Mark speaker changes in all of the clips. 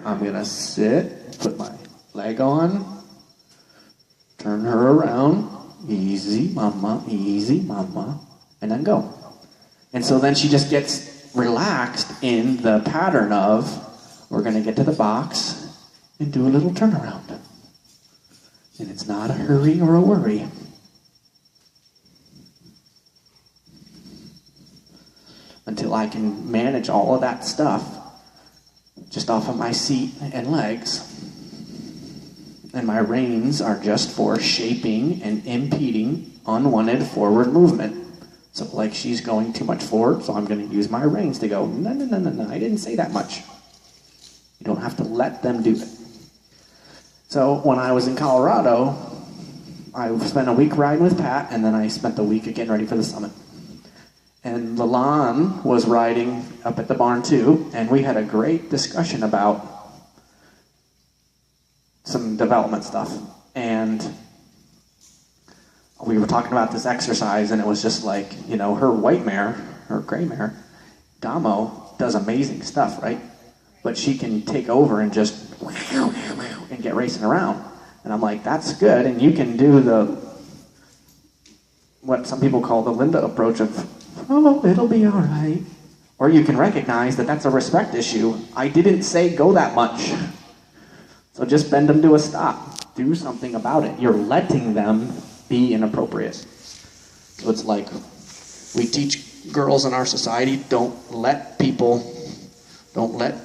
Speaker 1: I'm going to sit, put my leg on, turn her around, easy, mama, and then go. And so then she just gets relaxed in the pattern of, we're going to get to the box and do a little turnaround. And it's not a hurry or a worry. Until I can manage all of that stuff just off of my seat and legs. And my reins are just for shaping and impeding unwanted forward movement. So like she's going too much forward, so I'm going to use my reins to go, no, I didn't say that much. You don't have to let them do it. So when I was in Colorado, I spent a week riding with Pat, and then I spent the week getting ready for the summit. And Lalon was riding up at the barn too, and we had a great discussion about some development stuff. And we were talking about this exercise, and it was just like, you know, her white mare, her gray mare, Damo, does amazing stuff, right? But she can take over and just and get racing around. And I'm like, that's good, and you can do what some people call the Linda approach of, oh, it'll be all right. Or you can recognize that that's a respect issue. I didn't say go that much. So just bend them to a stop. Do something about it. You're letting them be inappropriate. So it's like we teach girls in our society, don't let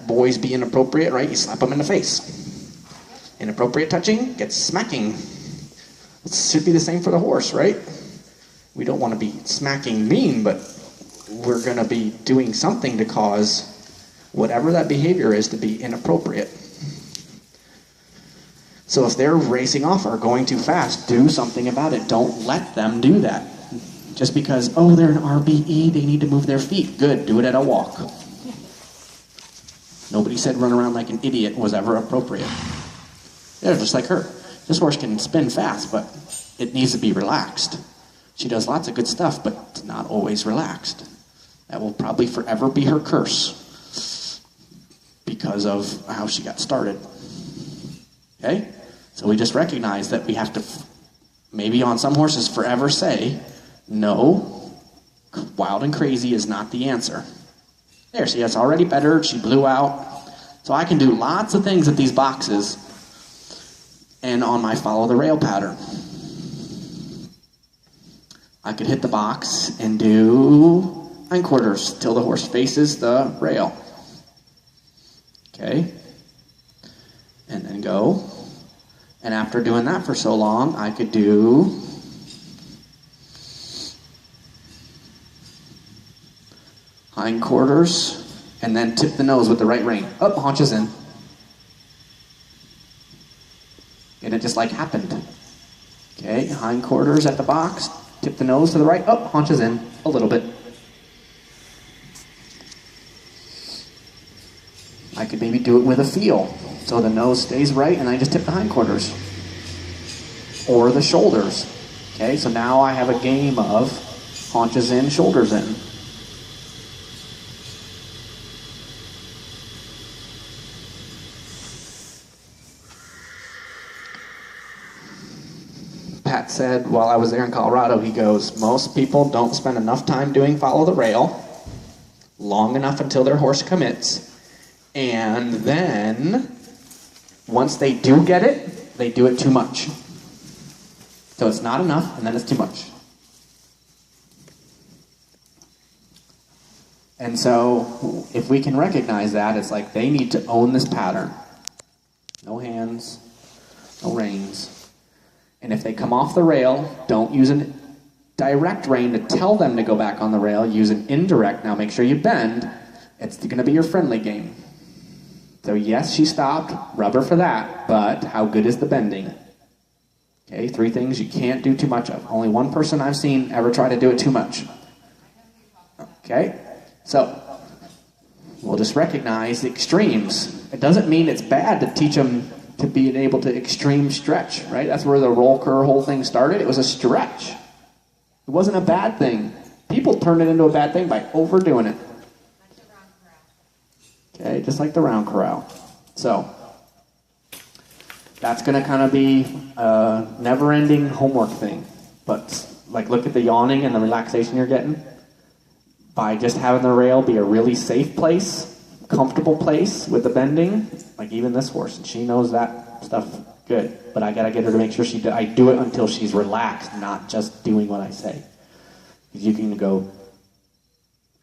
Speaker 1: boys be inappropriate, right? You slap them in the face. Inappropriate touching gets smacking. It should be the same for the horse, right? We don't want to be smacking mean, but we're going to be doing something to cause whatever that behavior is to be inappropriate. So if they're racing off or going too fast, do something about it. Don't let them do that. Just because, oh, they're an RBE, they need to move their feet. Good, do it at a walk. Nobody said run around like an idiot was ever appropriate. They're just like her. This horse can spin fast, but it needs to be relaxed. She does lots of good stuff, but it's not always relaxed. That will probably forever be her curse because of how she got started. Okay? So we just recognize that we have to, maybe on some horses, forever say, no, wild and crazy is not the answer. There, see, it's already better. She blew out. So I can do lots of things at these boxes and on my follow the rail pattern. I could hit the box and do hindquarters till the horse faces the rail. Okay? And then go. And after doing that for so long, I could do hindquarters and then tip the nose with the right rein. Up, haunches in. And it just like happened. Okay, hindquarters at the box. Tip the nose to the right, up, haunches in, a little bit. I could maybe do it with a feel. So the nose stays right, and I just tip the hindquarters. Or the shoulders. Okay, so now I have a game of haunches in, shoulders in. Pat said while I was there in Colorado, he goes, most people don't spend enough time doing follow the rail, long enough until their horse commits, and then once they do get it, they do it too much. So it's not enough, and then it's too much. And so if we can recognize that, it's like they need to own this pattern. No hands, no reins. And if they come off the rail, don't use a direct rein to tell them to go back on the rail. Use an indirect. Now make sure you bend. It's going to be your friendly game. So yes, she stopped. Rub her for that. But how good is the bending? Okay, 3 things you can't do too much of. Only one person I've seen ever try to do it too much. Okay, so we'll just recognize the extremes. It doesn't mean it's bad to teach them to be able to extreme stretch, right? That's where the roll cur whole thing started. It was a stretch. It wasn't a bad thing. People turned it into a bad thing by overdoing it. Okay, just like the round corral. So So that's going to kind of be a never-ending homework thing. But like, look at the yawning and the relaxation you're getting. By just having the rail be a really safe place, comfortable place with the bending, like even this horse, and she knows that stuff good. But I gotta get her to make sure I do it until she's relaxed, not just doing what I say. Because you can go,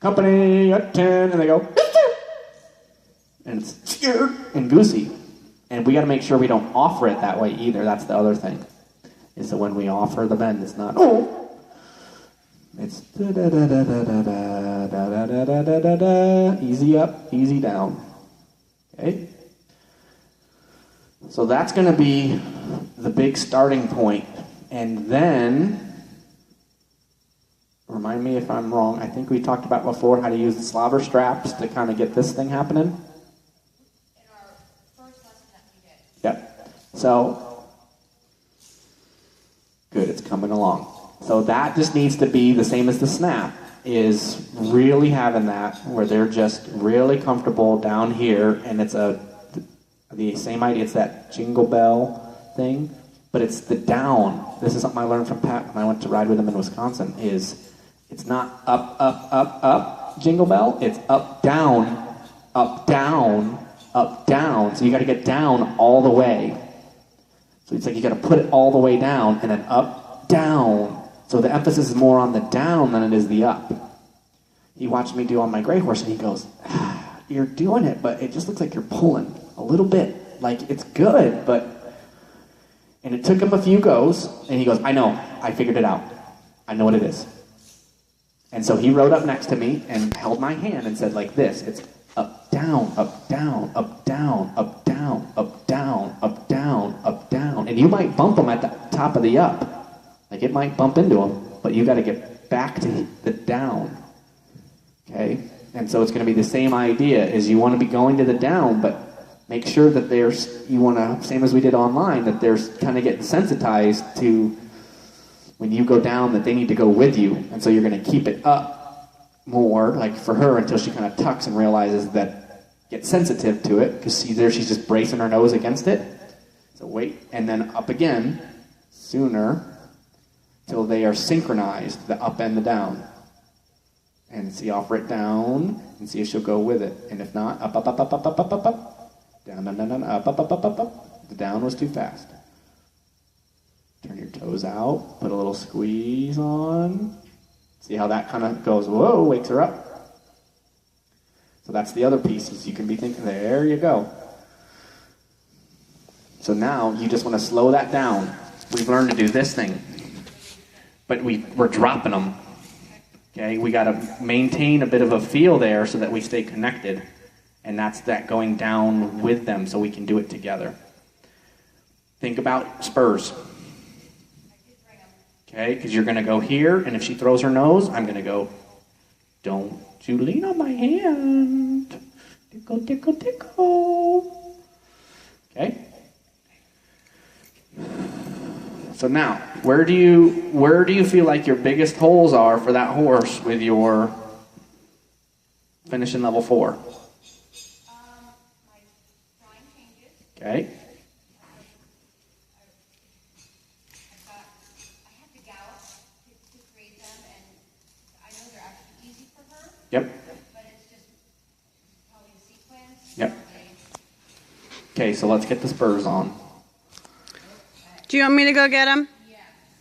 Speaker 1: company at 10, and they go, and it's scared and goosey. And we gotta make sure we don't offer it that way either. That's the other thing. Is that when we offer the bend, it's not, oh, it's da da da da da da da da da da da da da, easy up, easy down. Okay? So that's going to be the big starting point. And then, remind me if I'm wrong, I think we talked about before how to use the slobber straps to kind of get this thing happening.
Speaker 2: In our first lesson that we did.
Speaker 1: Yep. So, good, it's coming along. So that just needs to be the same as the snap, is really having that where they're just really comfortable down here, and it's the same idea. It's that jingle bell thing, but it's the down. This is something I learned from Pat when I went to ride with him in Wisconsin, is it's not up, up, up, up, jingle bell. It's up, down, up, down, up, down. So you got to get down all the way. So it's like you got to put it all the way down, and then up, down. So the emphasis is more on the down than it is the up. He watched me do on my gray horse, and he goes, you're doing it, but it just looks like you're pulling a little bit. Like, it's good, but... And it took him a few goes, and he goes, I know, I figured it out. I know what it is. And so he rode up next to me and held my hand and said like this. It's up, down, up, down, up, down, up, down, up, down, up, down, up, down. And you might bump him at the top of the up. Like, it might bump into him, but you got to get back to the down. Okay? And so it's going to be the same idea, is you want to be going to the down, but make sure that you want to, same as we did online, that they're kind of getting sensitized to when you go down that they need to go with you. And so you're going to keep it up more, like for her, until she kind of tucks and realizes that, get sensitive to it, because see there, she's just bracing her nose against it. So wait, and then up again, sooner, till they are synchronized, the up and the down. And see, offer it down, and see if she'll go with it. And if not, up, up, up, up, up, up, up, up, up. Down, down, down, down, up, up, up, up, up, up. The down was too fast. Turn your toes out, put a little squeeze on. See how that kind of goes, whoa, wakes her up. So that's the other pieces you can be thinking, there you go. So now you just want to slow that down. We've learned to do this thing, but we're dropping them. Okay, we got to maintain a bit of a feel there so that we stay connected. And that's that going down with them so we can do it together. Think about spurs. Okay, because you're going to go here, and if she throws her nose, I'm going to go, don't you lean on my hand. Tickle, tickle, tickle. Okay? So now, where do you feel like your biggest holes are for that horse with your finishing level 4?
Speaker 2: My drawing changes.
Speaker 1: Okay.
Speaker 2: I have to gallop to create them, and I know they're actually easy for her.
Speaker 1: Yep.
Speaker 2: But it's just probably a sequence.
Speaker 1: Yep. Okay, so let's get the spurs on.
Speaker 3: Do you want me to go get them?